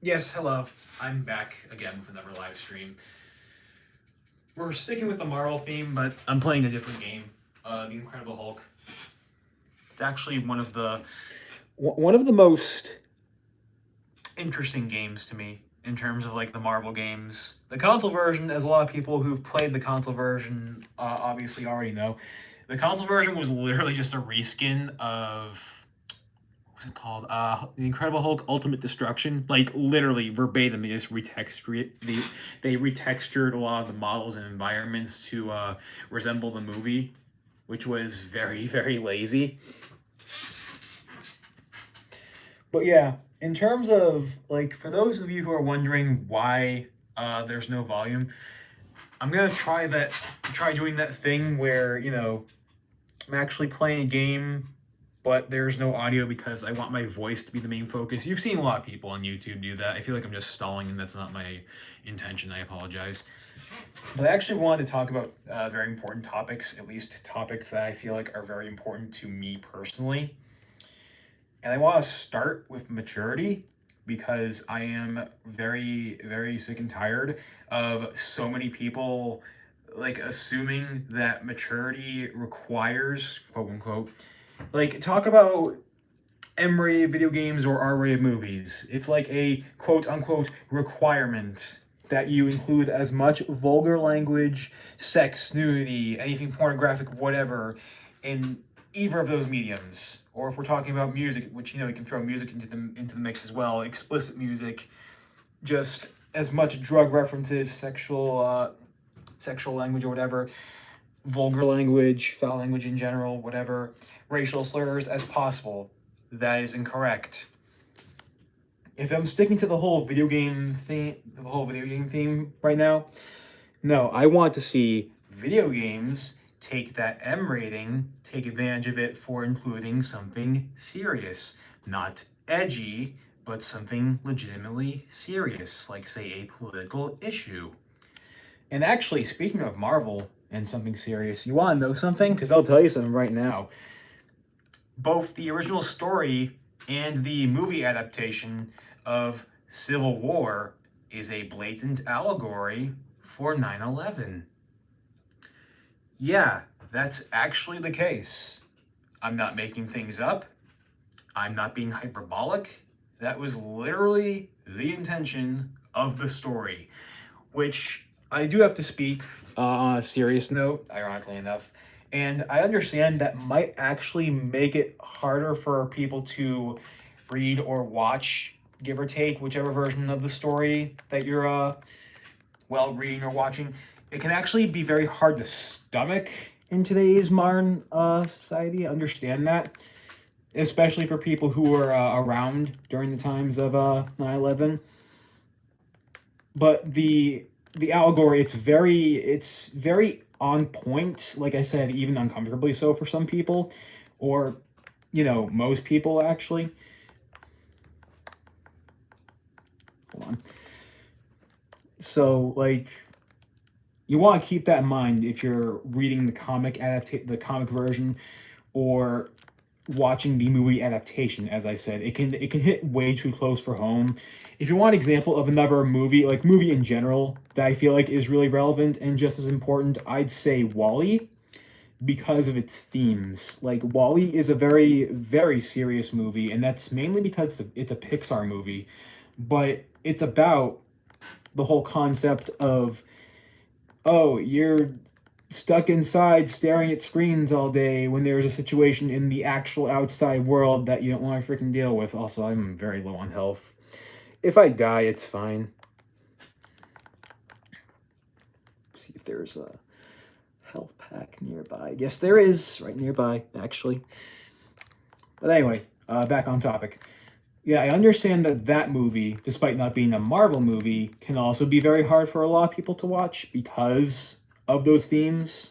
Yes, hello. I'm back again for another live stream. We're sticking with the Marvel theme, but I'm playing a different game. The Incredible Hulk. It's actually one of the most interesting games to me in terms of like the Marvel games. The console version, as a lot of people who've played the console version obviously already know, the console version was literally just a reskin of what's it called? The Incredible Hulk Ultimate Destruction. Like literally verbatim, they retextured a lot of the models and environments to resemble the movie, which was very very lazy. But yeah, in terms of like for those of you who are wondering why there's no volume, I'm gonna try doing that thing where I'm actually playing a game, but there's no audio because I want my voice to be the main focus. You've seen a lot of people on YouTube do that. I feel like I'm just stalling, and that's not my intention. I apologize. But I actually wanted to talk about very important topics, at least topics that I feel like are very important to me personally. And I want to start with maturity because I am very, very sick and tired of so many people like assuming that maturity requires, quote unquote, like talk about M-rated video games or R-rated movies. It's like a quote unquote requirement that you include as much vulgar language, sex, nudity, anything pornographic, whatever, in either of those mediums. Or if we're talking about music, which you can throw music into the mix as well, explicit music, just as much drug references, sexual language or whatever, vulgar language, foul language in general, whatever, racial slurs as possible. That is incorrect. If I'm sticking to the whole video game theme right now, no, I want to see video games take that M rating, take advantage of it for including something serious, not edgy, but something legitimately serious, like say a political issue. And actually, speaking of Marvel and something serious, you want to know something? Because I'll tell you something right now. Both the original story and the movie adaptation of Civil War is a blatant allegory for 9/11. Yeah, that's actually the case. I'm not making things up. I'm not being hyperbolic. That was literally the intention of the story, which I do have to speak on a serious note, ironically enough. And I understand that might actually make it harder for people to read or watch, give or take, whichever version of the story that you're, reading or watching. It can actually be very hard to stomach in today's modern society. Understand that, especially for people who were around during the times of 9/11. But the allegory, it's very on point, like I said, even uncomfortably so for some people, or most people actually. Hold on. So like you want to keep that in mind if you're reading the comic version, or watching the movie adaptation. As I said, it can hit way too close for home. If you want an example of another movie, like movie in general, that I feel like is really relevant and just as important, I'd say Wall-E, because of its themes. Like Wall-E is a very very serious movie, and that's mainly because it's a Pixar movie, but it's about the whole concept of, oh, you're stuck inside staring at screens all day when there's a situation in the actual outside world that you don't want to freaking deal with. Also, I'm very low on health. If I die, it's fine. See if there's a health pack nearby. Yes, there is, right nearby, actually. But anyway, back on topic. Yeah, I understand that movie, despite not being a Marvel movie, can also be very hard for a lot of people to watch because of those themes.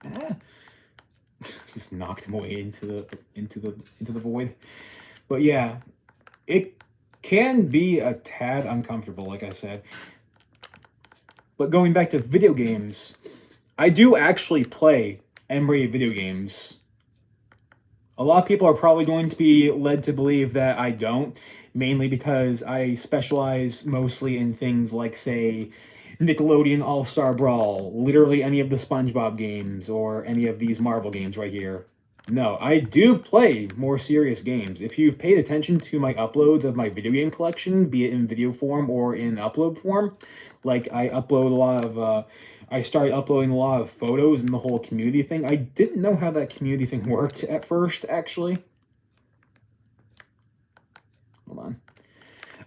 Ah. Just knocked him away into the void. But yeah, it can be a tad uncomfortable, like I said. But going back to video games, I do actually play M-rated video games A lot of people are probably going to be led to believe that I don't, mainly because I specialize mostly in things like, say, Nickelodeon All Star Brawl, literally any of the SpongeBob games, or any of these Marvel games right here. No, I do play more serious games. If you've paid attention to my uploads of my video game collection, be it in video form or in upload form, like I started uploading a lot of photos and the whole community thing. I didn't know how that community thing worked at first, actually. Hold on.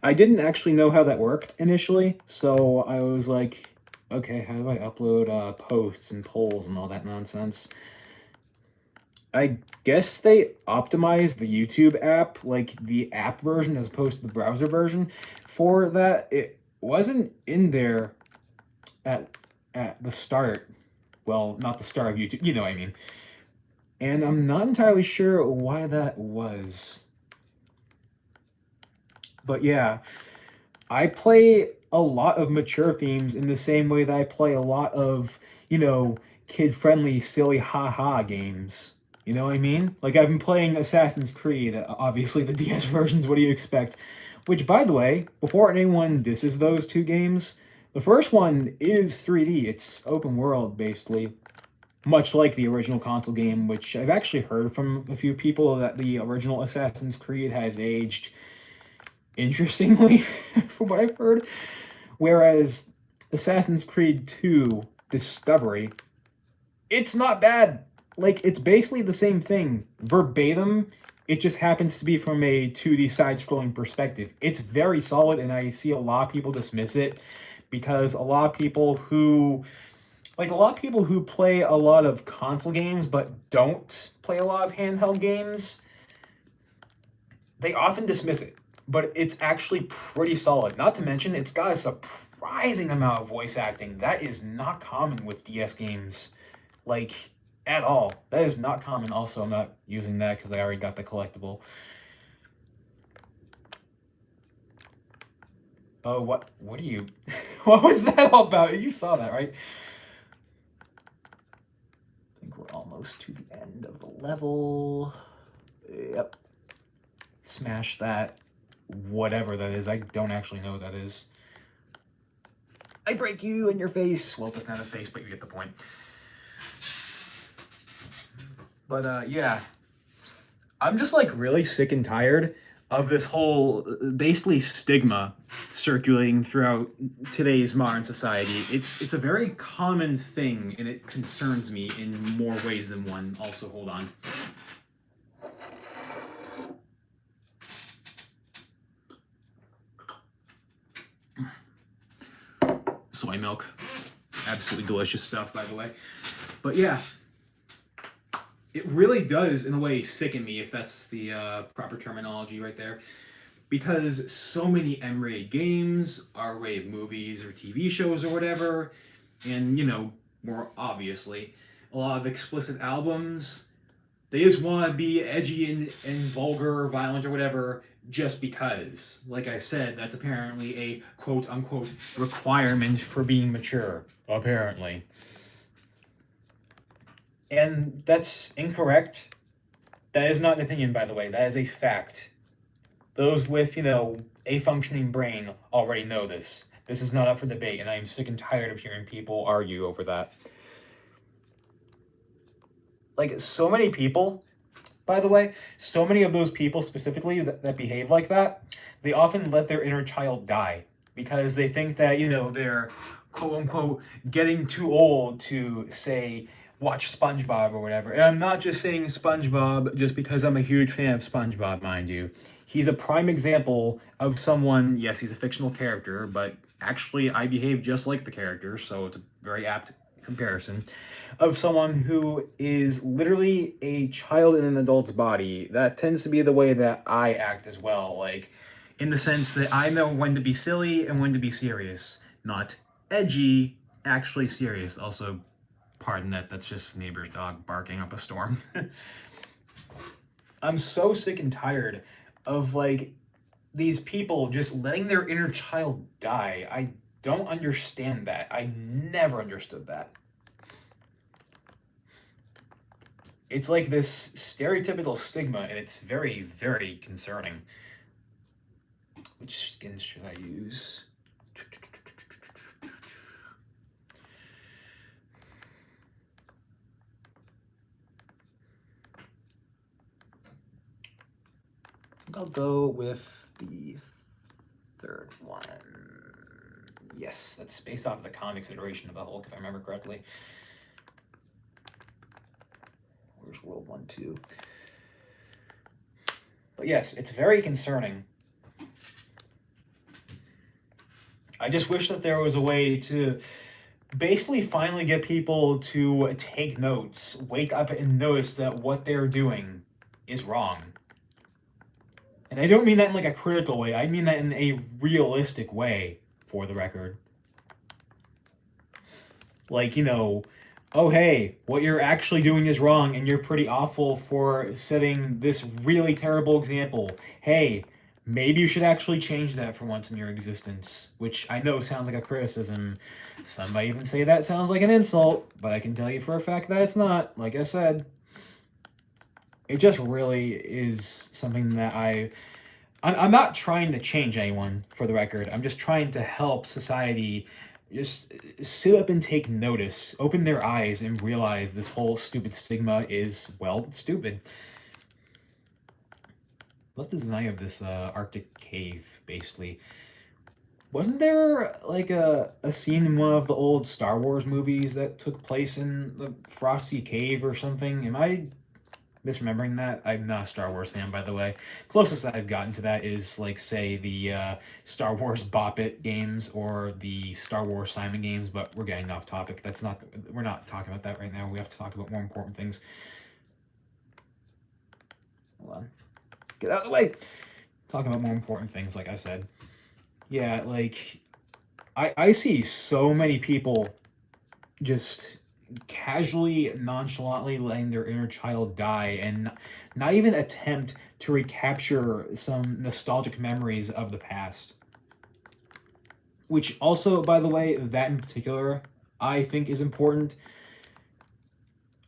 I didn't actually know how that worked initially, so I was like, okay, how do I upload posts and polls and all that nonsense? I guess they optimized the YouTube app, like the app version as opposed to the browser version. For that, it wasn't in there at the start. Well, not the start of YouTube, you know what I mean. And I'm not entirely sure why that was. But yeah, I play a lot of mature themes in the same way that I play a lot of, kid-friendly, silly haha games. You know what I mean? Like, I've been playing Assassin's Creed, obviously the DS versions, what do you expect? Which, by the way, before anyone disses those two games, the first one is 3D. It's open world, basically. Much like the original console game, which I've actually heard from a few people that the original Assassin's Creed has aged interestingly, from what I've heard. Whereas Assassin's Creed 2 Discovery, it's not bad. Like, it's basically the same thing, verbatim. It just happens to be from a 2D side scrolling perspective. It's very solid, and I see a lot of people dismiss it because a lot of people who play a lot of console games but don't play a lot of handheld games, they often dismiss it. But it's actually pretty solid. Not to mention, it's got a surprising amount of voice acting. That is not common with DS games. Like, at all. That is not common. Also, I'm not using that because I already got the collectible. Oh, what are you... What was that all about? You saw that, right? I think we're almost to the end of the level. Yep. Smash that. Whatever that is. I don't actually know what that is. I break you in your face. Well, it doesn't have a face, but you get the point. But, yeah. I'm just, like, really sick and tired of this whole, basically, stigma circulating throughout today's modern society. It's a very common thing, and it concerns me in more ways than one. Also, hold on. Soy milk. Absolutely delicious stuff, by the way. But yeah, it really does, in a way, sicken me, if that's the proper terminology right there. Because so many M-rated games, R-rated movies or TV shows or whatever, and, more obviously, a lot of explicit albums, they just want to be edgy and vulgar or violent or whatever just because. Like I said, that's apparently a quote-unquote requirement for being mature. Apparently. And that's incorrect. That is not an opinion, by the way. That is a fact. Those with, a functioning brain already know this. This is not up for debate, and I am sick and tired of hearing people argue over that. Like, so many people, by the way, so many of those people specifically that behave like that, they often let their inner child die because they think that, they're quote-unquote getting too old to, say, watch SpongeBob or whatever. And I'm not just saying SpongeBob just because I'm a huge fan of SpongeBob, mind you. He's a prime example of someone, yes, he's a fictional character, but actually I behave just like the character, so it's a very apt comparison, of someone who is literally a child in an adult's body. That tends to be the way that I act as well, like, in the sense that I know when to be silly and when to be serious. Not edgy, actually serious. Also, pardon that, that's just neighbor's dog barking up a storm. I'm so sick and tired of, like, these people just letting their inner child die. I don't understand that. I never understood that. It's like this stereotypical stigma, and it's very, very concerning. Which skins should I use? I'll go with the third one. Yes, that's based off of the comics iteration of the Hulk, if I remember correctly. Where's World 1, 2? But yes, it's very concerning. I just wish that there was a way to basically finally get people to take notes, wake up and notice that what they're doing is wrong. And I don't mean that in like a critical way, I mean that in a realistic way, for the record. Like, you know, oh hey, what you're actually doing is wrong and you're pretty awful for setting this really terrible example. Hey, maybe you should actually change that for once in your existence. Which I know sounds like a criticism. Some might even say that sounds like an insult, but I can tell you for a fact that it's not. Like I said, it just really is something that I'm not trying to change anyone, for the record. I'm just trying to help society just sit up and take notice, open their eyes, and realize this whole stupid stigma is, well, stupid. Love the design of this Arctic cave, basically. Wasn't there like a scene in one of the old Star Wars movies that took place in the Frosty Cave or something? Am I misremembering that? I'm not a Star Wars fan, by the way. Closest I've gotten to that is, like, say, the Star Wars Bop-It games or the Star Wars Simon games, but we're getting off topic. We're not talking about that right now. We have to talk about more important things. Hold on. Get out of the way! Talking about more important things, like I said. Yeah, like, I see so many people just casually, nonchalantly letting their inner child die and not even attempt to recapture some nostalgic memories of the past. Which also, by the way, that in particular, I think is important.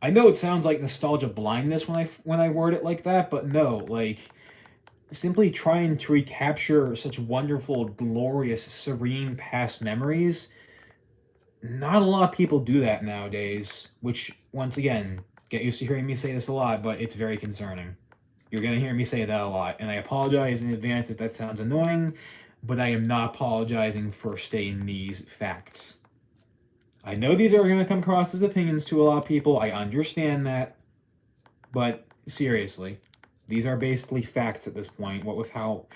I know it sounds like nostalgia blindness when I word it like that, but no, like, simply trying to recapture such wonderful, glorious, serene past memories, not a lot of people do that nowadays, which, once again, get used to hearing me say this a lot, but it's very concerning. You're going to hear me say that a lot, and I apologize in advance if that sounds annoying, but I am not apologizing for stating these facts. I know these are going to come across as opinions to a lot of people, I understand that, but seriously, these are basically facts at this point, what with how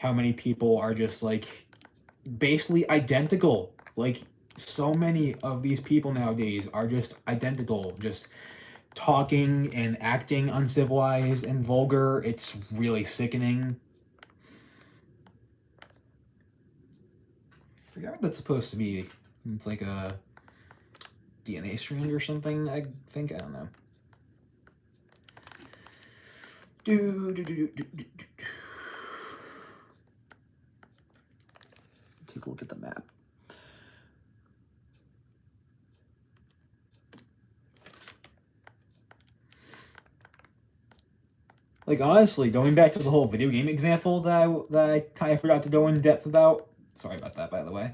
many people are just, like, basically identical. Like, so many of these people nowadays are just identical, just talking and acting uncivilized and vulgar. It's really sickening. I forgot what that's supposed to be. It's like a DNA strand or something, I think. I don't know. Take a look at the map. Like, honestly, going back to the whole video game example that I kind of forgot to go in depth about, sorry about that, by the way,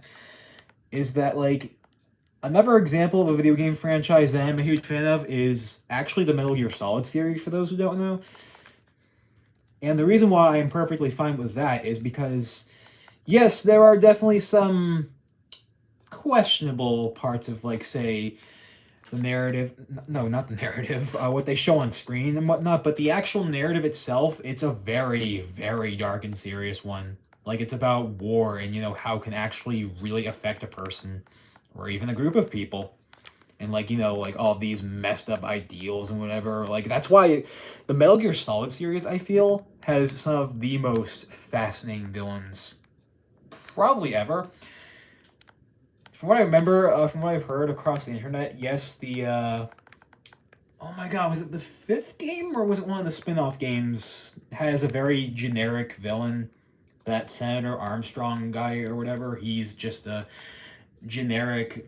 is that, like, another example of a video game franchise that I'm a huge fan of is actually the Metal Gear Solid series, for those who don't know. And the reason why I'm perfectly fine with that is because, yes, there are definitely some questionable parts of, like, say, the narrative, no, not the narrative, what they show on screen and whatnot, but the actual narrative itself, it's a very, very dark and serious one. Like, it's about war and, you know, how it can actually really affect a person or even a group of people. And, like, you know, like, all these messed up ideals and whatever. Like, that's why the Metal Gear Solid series, I feel, has some of the most fascinating villains probably ever. From what I remember, from what I've heard across the internet, yes, the, oh my god, was it the 5th game, or was it one of the spin-off games, has a very generic villain, that Senator Armstrong guy or whatever. He's just a generic,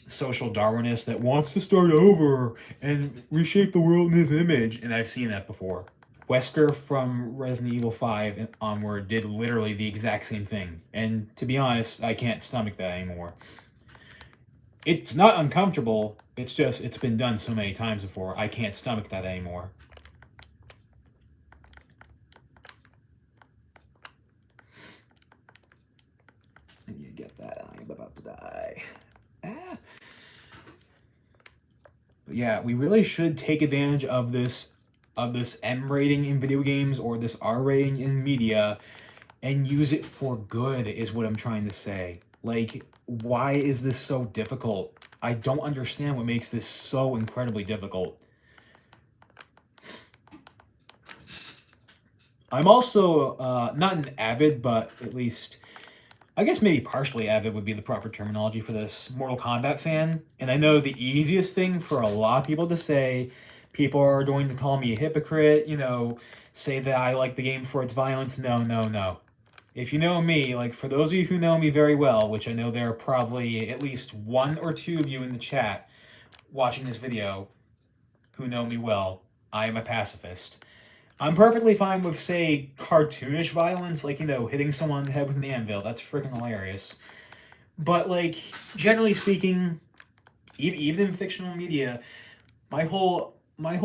social Darwinist that wants to start over and reshape the world in his image, and I've seen that before. Wesker from Resident Evil 5 and onward did literally the exact same thing, and to be honest, I can't stomach that anymore. It's not uncomfortable, it's just it's been done so many times before, I can't stomach that anymore. And you get that, I'm about to die. Ah. But yeah, we really should take advantage of this M rating in video games or this R rating in media and use it for good is what I'm trying to say. Like, why is this so difficult? I don't understand what makes this so incredibly difficult. I'm also not an avid, but at least I guess maybe partially avid would be the proper terminology for this Mortal Kombat fan. And I know the easiest thing for a lot of people to say, people are going to call me a hypocrite, say that I like the game for its violence. No, no, no. If you know me, like for those of you who know me very well, which I know there are probably at least one or two of you in the chat watching this video who know me well, I am a pacifist. I'm perfectly fine with, say, cartoonish violence, like, hitting someone in the head with an anvil. That's freaking hilarious. But, like, generally speaking, even in fictional media, my whole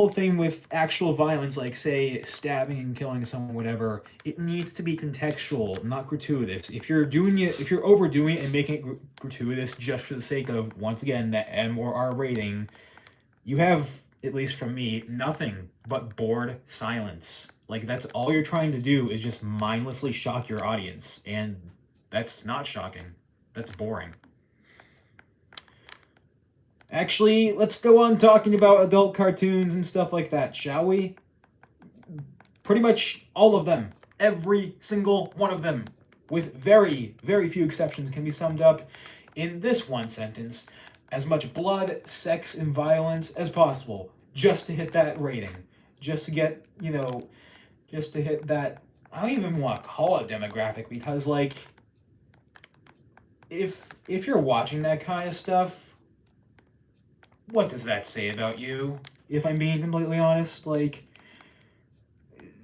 thing with actual violence, like, say, stabbing and killing someone, whatever, it needs to be contextual, not gratuitous. If you're overdoing it and making it gratuitous just for the sake of, once again, that M or R rating, you have, at least from me, nothing but bored silence. Like, that's all you're trying to do is just mindlessly shock your audience, and that's not shocking. That's boring. Actually, let's go on talking about adult cartoons and stuff like that, shall we? Pretty much all of them, every single one of them, with very, very few exceptions, can be summed up in this one sentence: as much blood, sex, and violence as possible, just to hit that rating. Just to get, just to hit that, I don't even want to call it demographic, because, like, if you're watching that kind of stuff, what does that say about you? If I'm being completely honest, like,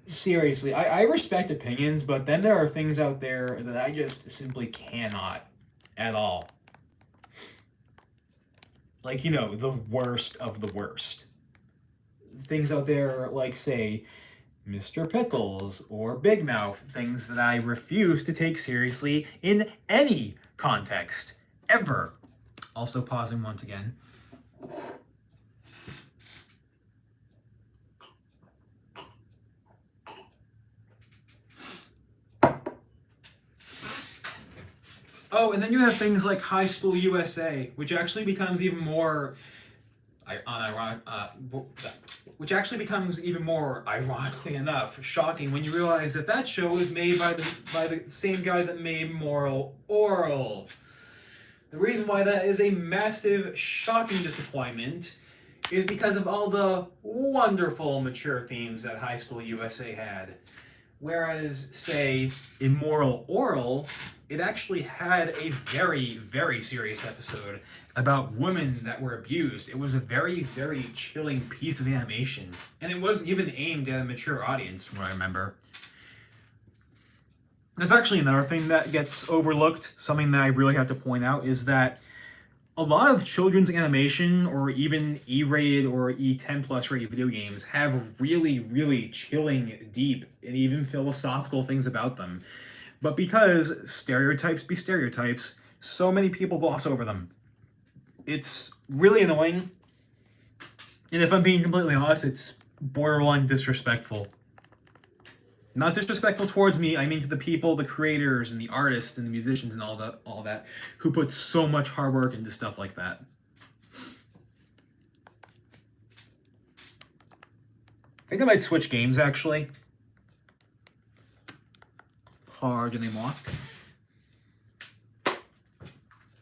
seriously, I respect opinions, but then there are things out there that I just simply cannot at all. Like, the worst of the worst. Things out there like, say, Mr. Pickles or Big Mouth, things that I refuse to take seriously in any context, ever. Also pausing once again. Oh, and then you have things like High School USA, which actually becomes even more which actually becomes even more, ironically enough, shocking when you realize that that show was made by the same guy that made Moral Oral. The reason why that is a massive, shocking disappointment is because of all the wonderful mature themes that High School USA had. Whereas, say, in Moral Oral, it actually had a very, very serious episode about women that were abused. It was a very, very chilling piece of animation. And it wasn't even aimed at a mature audience, from what I remember. That's actually another thing that gets overlooked. Something that I really have to point out is that a lot of children's animation, or even E-rated or E10 plus rated video games, have really, really chilling, deep, and even philosophical things about them. But because stereotypes be stereotypes, so many people gloss over them. It's really annoying. And if I'm being completely honest, it's borderline disrespectful. Not disrespectful towards me, I mean to the people, the creators, and the artists, and the musicians, and all that, who put so much hard work into stuff like that. I think I might switch games, actually. Pardonnez-moi.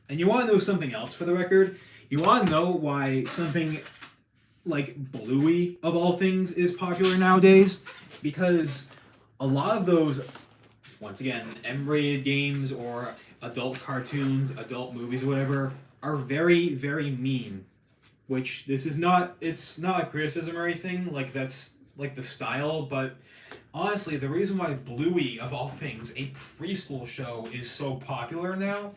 And you want to know something else for the record? You want to know why something like Bluey, of all things, is popular nowadays? Because a lot of those, once again, M-rated games or adult cartoons, adult movies, whatever, are very, very mean. Which this is not. It's not a criticism or anything. Like that's like the style, but honestly, the reason why Bluey, of all things, a preschool show, is so popular now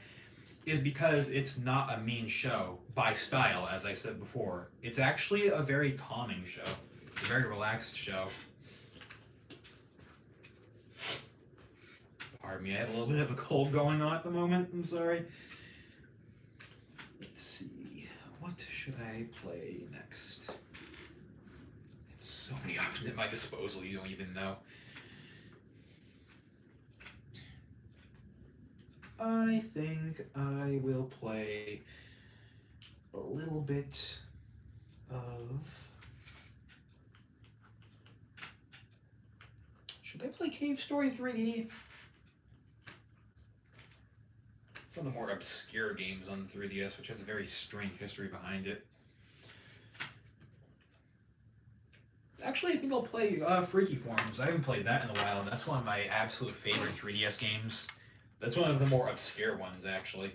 is because it's not a mean show by style, as I said before. It's actually a very calming show, a very relaxed show. Pardon me, I have a little bit of a cold going on at the moment. I'm sorry. Let's see. What should I play next? I have so many options at my disposal, you don't even know. I think I will play a little bit of... Should I play Cave Story 3D? It's one of the more obscure games on the 3DS, which has a very strange history behind it. Actually, I think I'll play Freaky Forms. I haven't played that in a while, and that's one of my absolute favorite 3DS games. That's one of the more obscure ones, actually.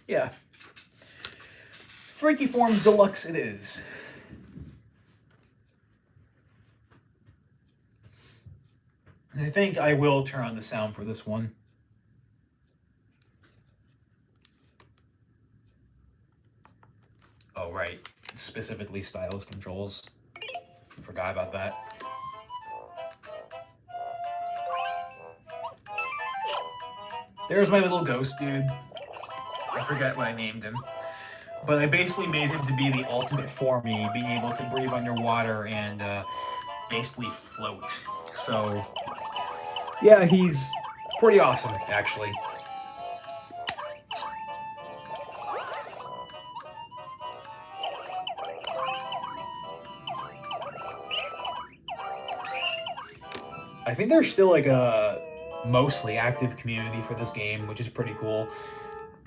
Yeah. Freaky Forms Deluxe it is. I think I will turn on the sound for this one. Oh, right. Specifically stylus controls. Forgot about that. There's my little ghost dude. I forget what I named him. But I basically made him to be the ultimate for me, being able to breathe underwater and basically float. So, yeah, he's pretty awesome, actually. I think there's still like a mostly active community for this game, which is pretty cool.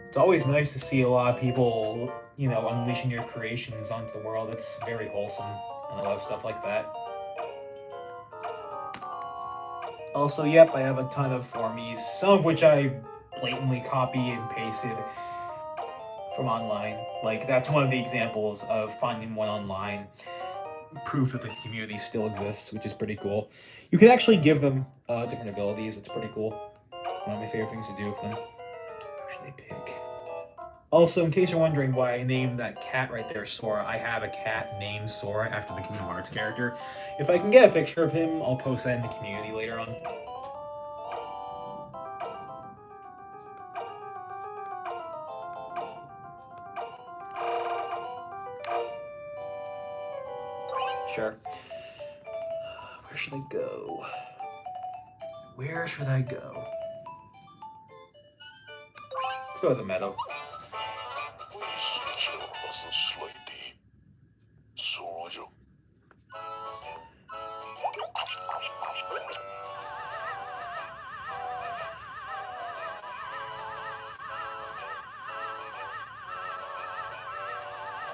It's always nice to see a lot of people, you know, unleashing your creations onto the world. It's very wholesome, and I love stuff like that. Also, yep, I have a ton of formies, some of which I blatantly copy and pasted from online. Like, that's one of the examples of finding one online. Proof that the community still exists, which is pretty cool. You can actually give them different abilities. It's pretty cool. One of my favorite things to do with them. Who should I pick? Also, in case you're wondering why I named that cat right there Sora, I have a cat named Sora after the Kingdom Hearts character. If I can get a picture of him, I'll post that in the community later on. Sure. Where should I go? Where should I go? Let's go to the meadow.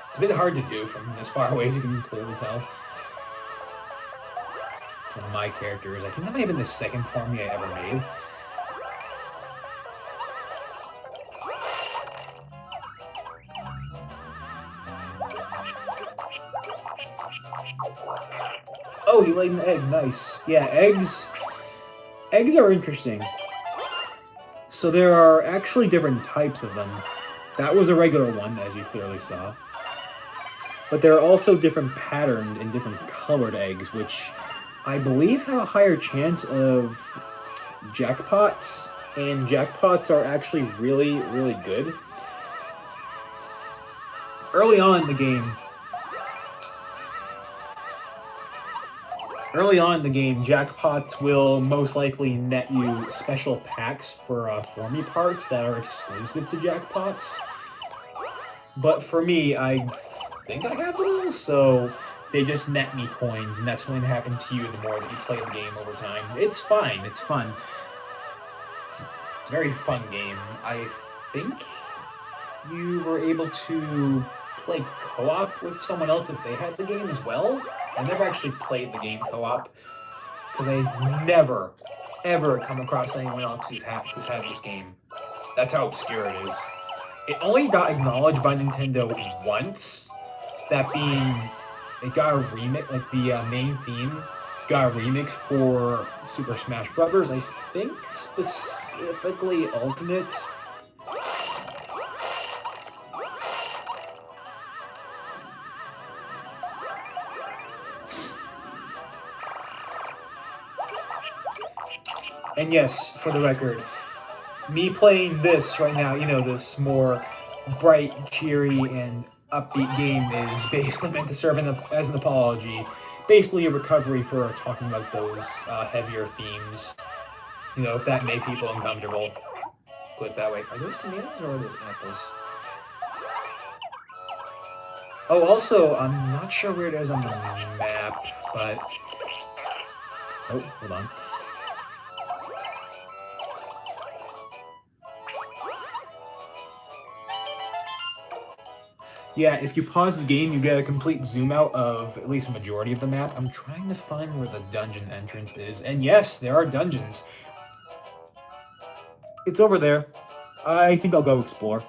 It's a bit hard to do from as far away as you can clearly tell. One of my characters, I think that might have been the second Formy I ever made. Oh, he laid an egg. Nice. Yeah, eggs. Eggs are interesting. So there are actually different types of them. That was a regular one, as you clearly saw. But there are also different patterned and different colored eggs, which I believe have a higher chance of jackpots. And jackpots are actually really, really good. Early on in the game, jackpots will most likely net you special packs for Formy parts that are exclusive to jackpots. But for me, I think I have those, so they just net me coins, and that's going to happen to you the more that you play the game over time. It's fine, it's fun. It's a very fun game. I think you were able to play co-op with someone else if they had the game as well. I never actually played the game co-op, because I never ever come across anyone else who's had this game. That's how obscure it is. It only got acknowledged by Nintendo once. That being, it got a remix, like the main theme got a remix for Super Smash Brothers. I think specifically Ultimate. And yes, for the record, me playing this right now, you know, this more bright, cheery, and upbeat game is basically meant to serve as an apology, basically a recovery for talking about those heavier themes. You know, if that made people uncomfortable. Put it that way. Are those tomatoes or are those apples? Oh, also, I'm not sure where it is on the map, but... Oh, hold on. Yeah, if you pause the game, you get a complete zoom out of at least a majority of the map. I'm trying to find where the dungeon entrance is. And yes, there are dungeons. It's over there. I think I'll go explore.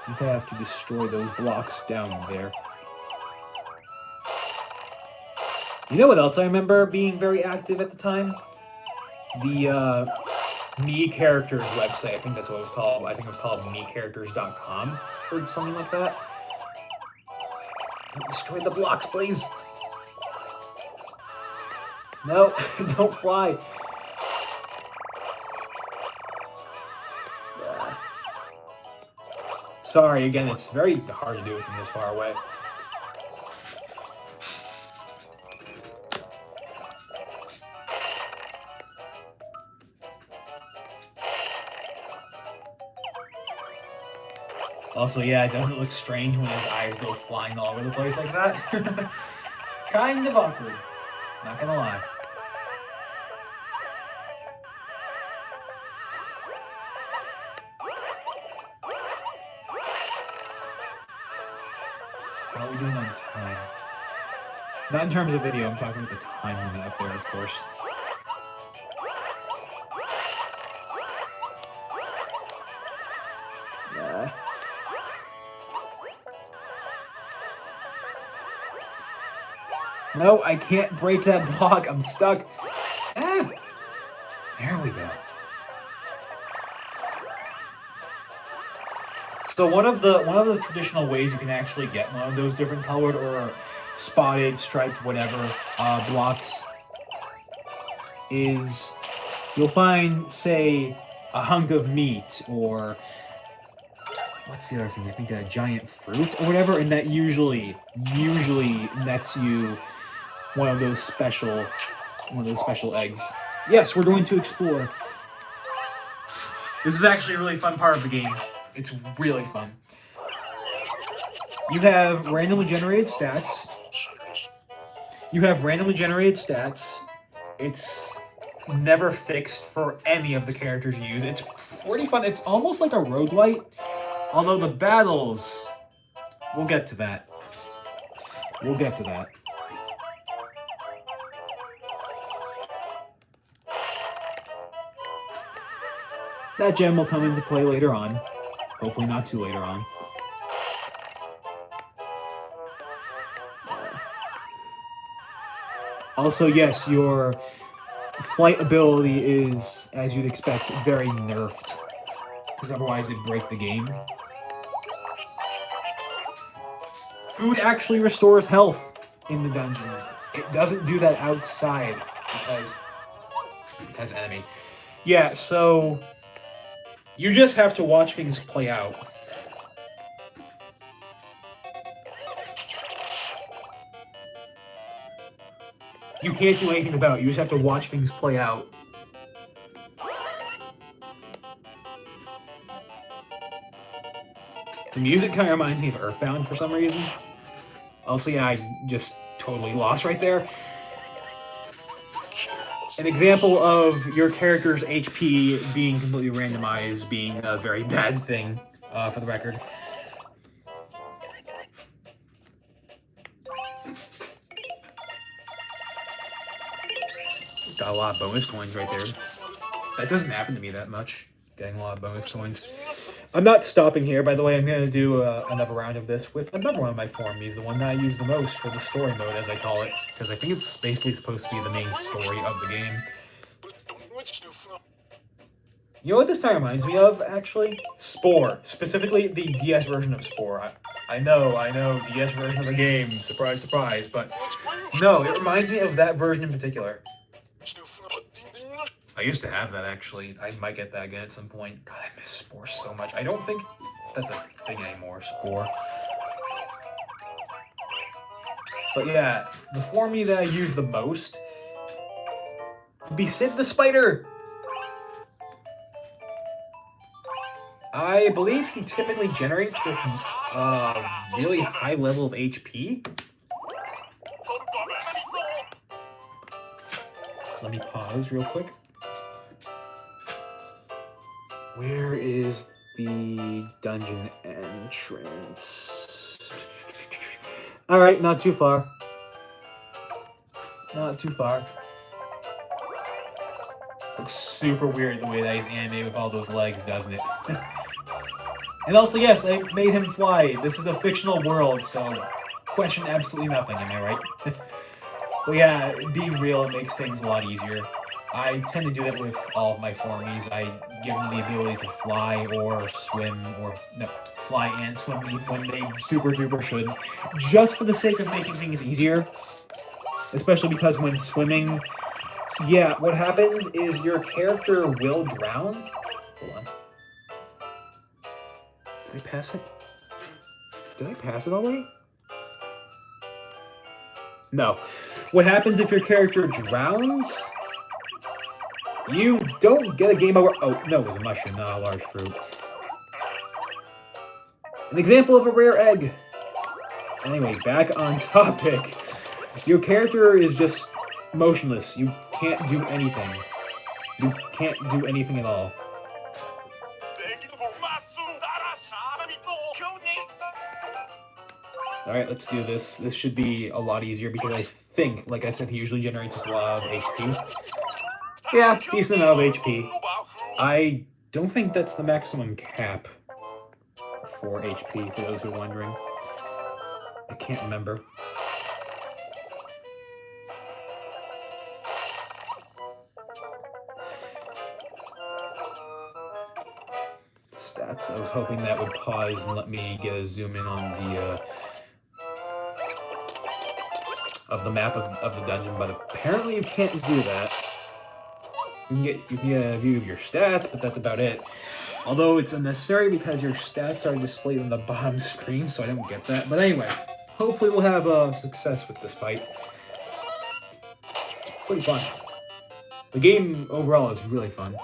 I think I have to destroy those blocks down there. You know what else I remember being very active at the time? The Me Characters website. I think that's what it was called. I think it was called mecharacters.com or something like that. Don't destroy the blocks, please. No, don't fly. Sorry, again, it's very hard to do it from this far away. Also, yeah, it doesn't look strange when his eyes go flying all over the place like that. Kind of awkward, not gonna lie. How are we doing on time? Not in terms of video, I'm talking about the time limit up there, of course. No, I can't break that block. I'm stuck. Ah! There we go. So one of the traditional ways you can actually get one of those different colored or spotted, striped, whatever blocks is you'll find, say, a hunk of meat or what's the other thing? I think a giant fruit or whatever, and that usually nets you one of those special eggs. Yes, we're going to explore. This is actually a really fun part of the game. It's really fun. You have randomly generated stats. It's never fixed for any of the characters you use. It's pretty fun. It's almost like a roguelite, although the battles, we'll get to that. That gem will come into play later on. Hopefully not too later on. Also, yes, your flight ability is, as you'd expect, very nerfed. Because otherwise it'd break the game. Food actually restores health in the dungeons. It doesn't do that outside because enemy. Yeah, so you just have to watch things play out. You can't do anything about it. You just have to watch things play out. The music kind of reminds me of Earthbound for some reason. Also, yeah, I just totally lost right there. An example of your character's HP being completely randomized being a very bad thing, for the record. a lot of bonus coins right there. That doesn't happen to me that much, getting a lot of bonus coins. I'm not stopping here, by the way. I'm going to do another round of this with another one of my formies, the one that I use the most for the story mode, as I call it, because I think it's basically supposed to be the main story of the game. You know what this time reminds me of, actually? Spore. Specifically, the DS version of Spore. I know, DS version of the game. Surprise, surprise. But no, it reminds me of that version in particular. I used to have that, actually. I might get that again at some point. God, I miss Spore so much. I don't think that's a thing anymore, Spore. But yeah, the formie that I use the most would be Sid the Spider. I believe he typically generates with really high level of HP. Let me pause real quick. Where is the dungeon entrance? Alright, not too far. Not too far. Looks super weird the way that he's animated with all those legs, doesn't it? And also, yes, I made him fly. This is a fictional world, so question absolutely nothing, am I right? But yeah, being real makes things a lot easier. I tend to do that with all of my formies. I give them the ability to fly or swim, or no, fly and swim when they super duper should, just for the sake of making things easier. Especially because when swimming, yeah, what happens is your character will drown. Hold on. Did I pass it? Did I pass it already? No. What happens if your character drowns? You don't get a game over. Oh, no, it was a mushroom, not a large fruit. An example of a rare egg. Anyway, back on topic. Your character is just motionless. You can't do anything. You can't do anything at all. Alright, let's do this. This should be a lot easier because I think, like I said, he usually generates a lot of HP. Yeah, decent amount of HP. I don't think that's the maximum cap for HP, for those who are wondering. I can't remember. Stats. I was hoping that would pause and let me get a zoom in on the map of the dungeon, but apparently you can't do that. You can get a view of your stats, but that's about it. Although it's unnecessary because your stats are displayed on the bottom screen, so I don't get that. But anyway, hopefully we'll have success with this fight. Pretty fun. The game overall is really fun.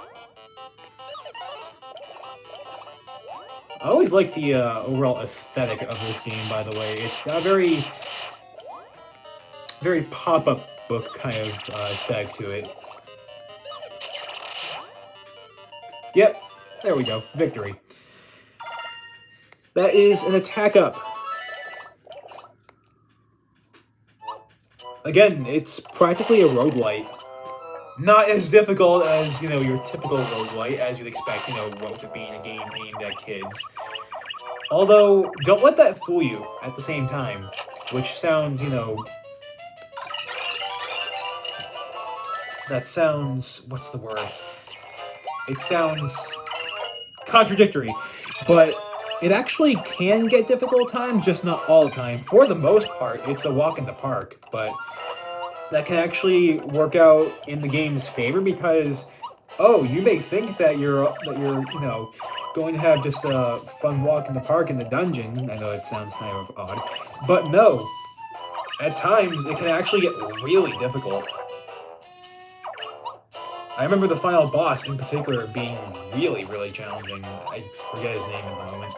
I always like the overall aesthetic of this game, by the way. It's got a very pop-up book kind of aesthetic to it. Yep, there we go. Victory. That is an attack up. Again, it's practically a roguelite. Not as difficult as, your typical roguelite, as you'd expect, with it being a game aimed at kids. Although, don't let that fool you at the same time, which sounds, that sounds, what's the word? It sounds contradictory, but it actually can get difficult at times, just not all the time. For the most part, it's a walk in the park, but that can actually work out in the game's favor because, you may think that you're going to have just a fun walk in the park in the dungeon. I know it sounds kind of odd, but no. At times, it can actually get really difficult. I remember the final boss in particular being really, really challenging. I forget his name at the moment.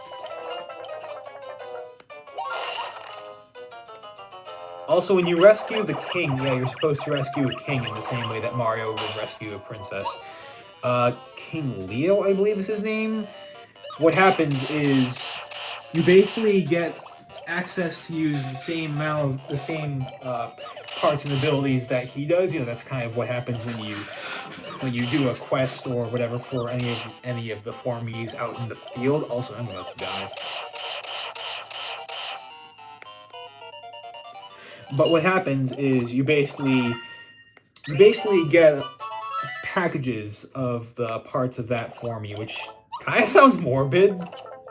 Also, when you rescue the king, you're supposed to rescue a king in the same way that Mario would rescue a princess. King Leo, I believe is his name. What happens is you basically get access to use the same parts and abilities that he does. You know, that's kind of what happens when you do a quest or whatever for any of the formies out in the field. Also, I'm about to die. But what happens is you basically get packages of the parts of that formie, which kind of sounds morbid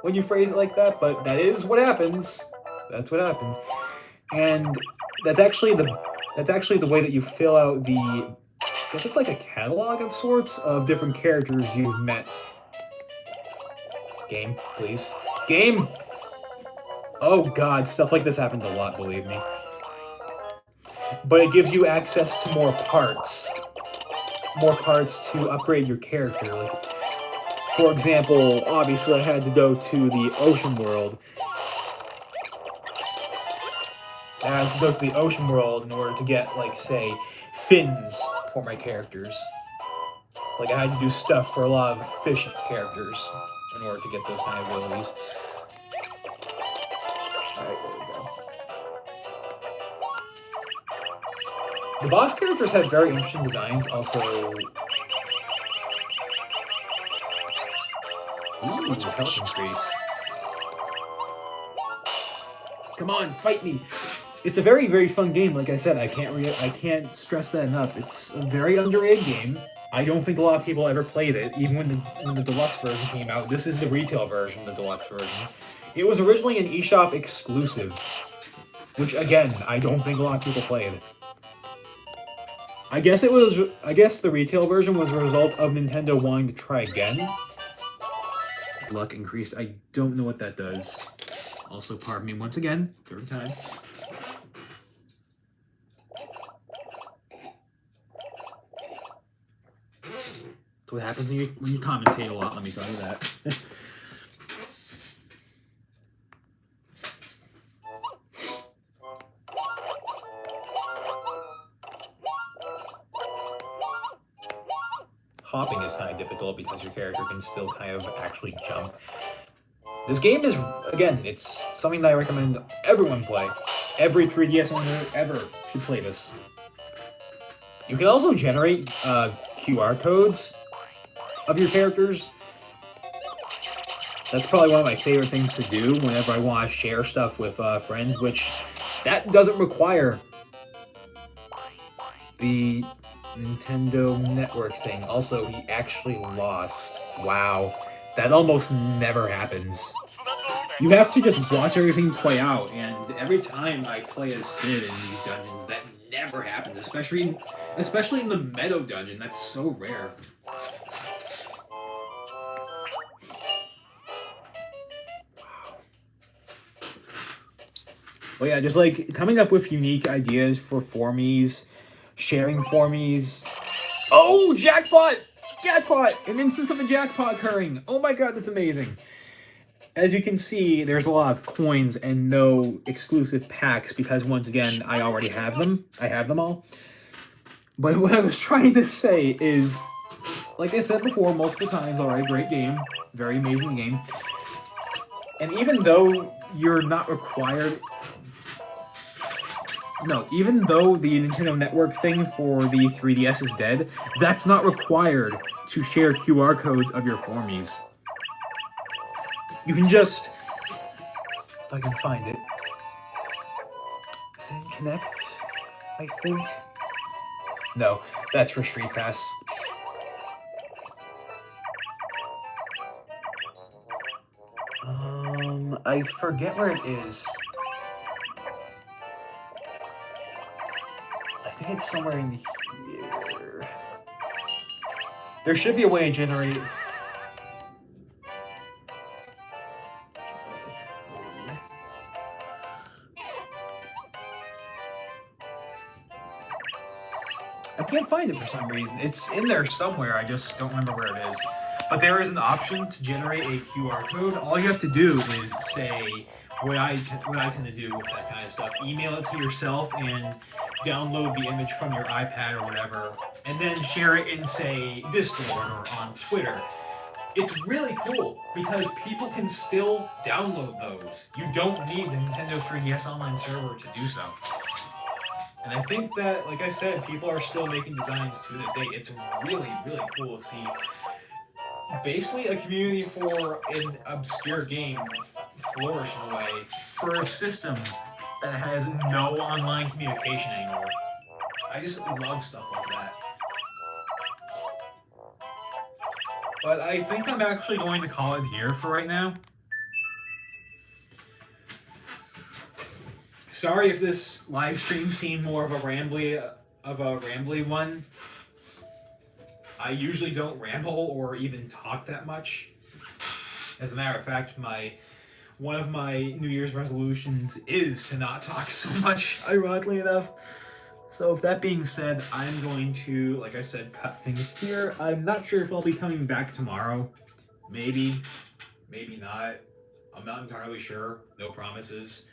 when you phrase it like that, but that is what happens. That's what happens, and that's actually the way that you fill out the. I guess it's like a catalog of sorts of different characters you've met. Game, please. Game! Oh god, stuff like this happens a lot, believe me. But it gives you access to more parts. More parts to upgrade your character. Like, for example, obviously I had to go to the ocean world. I had to go to the ocean world in order to get, like, say, fins for my characters. Like, I had to do stuff for a lot of fish characters in order to get those kind of abilities. Alright, there we go. The boss characters have very interesting designs, also. Ooh, health increase. Come on, fight me! It's a very, very fun game. Like I said, I can't stress that enough. It's a very underrated game. I don't think a lot of people ever played it, even when the deluxe version came out. This is the retail version, the deluxe version. It was originally an eShop exclusive, which again, I don't think a lot of people played. I guess the retail version was a result of Nintendo wanting to try again. Luck increased. I don't know what that does. Also, pardon me once again, third time. That's what happens when you commentate a lot, let me tell you that. Hopping is kind of difficult because your character can still kind of actually jump. This game is, again, it's something that I recommend everyone play. Every 3DS owner ever should play this. You can also generate QR codes of your characters. That's probably one of my favorite things to do whenever I want to share stuff with friends, which that doesn't require the Nintendo Network thing. Also, he actually lost. Wow. That almost never happens. You have to just watch everything play out, and every time I play as Sid in these dungeons, that never happens, especially in the Meadow dungeon. That's so rare. Well, yeah, just like coming up with unique ideas for formies, sharing formies. Oh, jackpot! Jackpot! An instance of a jackpot occurring. Oh my god, that's amazing. As you can see, there's a lot of coins and no exclusive packs because, once again, I already have them. I have them all. But what I was trying to say is, like I said before multiple times already, great game. Very amazing game. And even though you're not required... No, even though the Nintendo Network thing for the 3DS is dead, that's not required to share QR codes of your formies. You can just... If I can find it. Is it in Connect? I think? No, that's for Street Pass. I forget where it is. I think it's somewhere in here. There should be a way to generate... I can't find it for some reason. It's in there somewhere, I just don't remember where it is. But there is an option to generate a QR code. All you have to do is say what I tend to do with that kind of stuff. Email it to yourself and download the image from your iPad or whatever, and then share it in, say, Discord or on Twitter. It's really cool because people can still download those. You don't need the Nintendo 3DS Online server to do so. And I think that, like I said, people are still making designs to this day. It's really, really cool to see basically a community for an obscure game flourish in a way for a system that has no online communication anymore. I just love stuff like that. But I think I'm actually going to call it here for right now. Sorry if this live stream seemed more of a rambly one. I usually don't ramble or even talk that much. As a matter of fact, my one of my New Year's resolutions is to not talk so much, ironically enough. So, with that being said, I'm going to, like I said, cut things here. I'm not sure if I'll be coming back tomorrow. Maybe, maybe not. I'm not entirely sure. No promises.